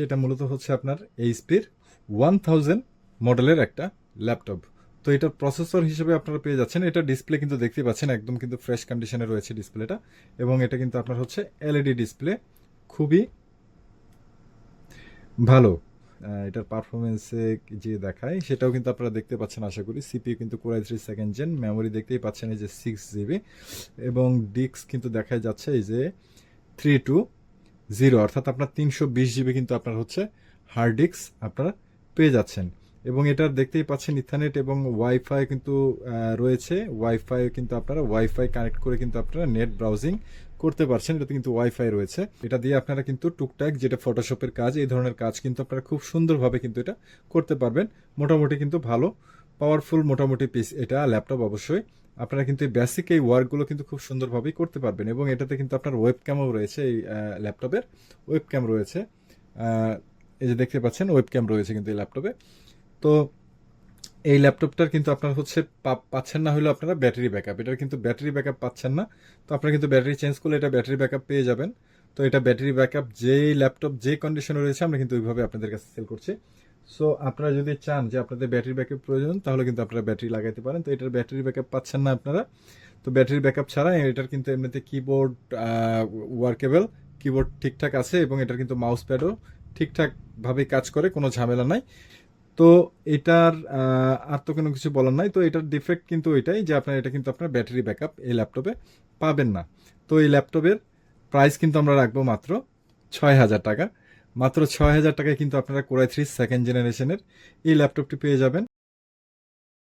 এটা মূলত হচ্ছে আপনার এইচপির 1000 মডেলের একটা ল্যাপটপ। তো এটার প্রসেসর হিসেবে আপনারা পেয়ে যাচ্ছেন, এটা ডিসপ্লে কিন্তু দেখতে পাচ্ছেন একদম কিন্তু ফ্রেশ কন্ডিশনে রয়েছে ডিসপ্লেটা, এবং এটা কিন্তু আপনার হচ্ছে এলইডি ডিসপ্লে, খুবই ভালো। এটার পারফরমেন্সে যে দেখায় সেটাও কিন্তু আপনারা দেখতে পাচ্ছেন আশা করি। সিপিইউ কিন্তু core i3 second gen, memory দেখতেই পাচ্ছেন এই যে 6 জিবি, এবং ডিস্ক কিন্তু দেখাই যাচ্ছে এই যে 320, অর্থাৎ আপনার 320 জিবি কিন্তু আপনার হচ্ছে হার্ড ডিস্ক আপনারা পেয়ে যাচ্ছেন। এবং এটার দেখতেই পাচ্ছেন ইথারনেট এবং ওয়াইফাই কিন্তু রয়েছে। ওয়াইফাই কিন্তু আপনারা ওয়াইফাই কানেক্ট করে কিন্তু আপনারা নেট ব্রাউজিং করতে পারছেন। এটাতে কিন্তু ওয়াইফাই রয়েছে, এটা দিয়ে আপনারা কিন্তু টুকটাক যেটা ফটোশপের কাজ, এই ধরনের কাজ কিন্তু আপনারা খুব সুন্দরভাবে কিন্তু এটা করতে পারবেন। মোটামুটি কিন্তু ভালো পাওয়ারফুল মোটামুটি পিস এটা ল্যাপটপ অবশ্যই। আপনারা কিন্তু এই বেসিক এই ওয়ার্কগুলো কিন্তু খুব সুন্দরভাবেই করতে পারবেন। এবং এটাতে কিন্তু আপনার ওয়েব ক্যামও রয়েছে, এই ল্যাপটপের ওয়েব ক্যাম রয়েছে। এই যে দেখতে পাচ্ছেন ওয়েব ক্যাম রয়েছে কিন্তু এই ল্যাপটপে। তো এই ল্যাপটপটার কিন্তু আপনার হচ্ছে পাচ্ছেন না হলেও আপনারা ব্যাটারি ব্যাকআপ, এটার কিন্তু ব্যাটারি ব্যাকআপ পাচ্ছেন না। তো আপনারা কিন্তু ব্যাটারি চেঞ্জ করলে এটা ব্যাটারি ব্যাকআপ পেয়ে যাবেন। তো এটা ব্যাটারি ব্যাকআপ যেই ল্যাপটপ যে কন্ডিশনে রয়েছে আমরা কিন্তু ওইভাবে আপনাদের কাছে সেল করছি। সো আপনারা যদি চান যে আপনাদের ব্যাটারি ব্যাকআপ প্রয়োজন, তাহলে কিন্তু আপনারা ব্যাটারি লাগাইতে পারেন। তো এটার ব্যাটারি ব্যাকআপ পাচ্ছেন না আপনারা, তো ব্যাটারি ব্যাকআপ ছাড়া এটার কিন্তু এমনিতে কিবোর্ড ওয়ার্কেবল, কিবোর্ড ঠিকঠাক আছে, এবং এটার কিন্তু মাউস প্যাডও ঠিকঠাকভাবে কাজ করে, কোনো ঝামেলা নাই। তো এটার আর তো কোনো কিছু বলার নাই। তো এটার ডিফেক্ট কিন্তু এটাই যে আপনার এটা কিন্তু আপনার ব্যাটারি ব্যাকআপ এই ল্যাপটপে পাবেন না। তো এই ল্যাপটপের প্রাইস কিন্তু আমরা রাখবো মাত্র 6000 টাকা। মাত্র 6000 টাকায় কিন্তু আপনারা কোর i3 সেকেন্ড জেনারেশনের এই ল্যাপটপটি পেয়ে যাবেন।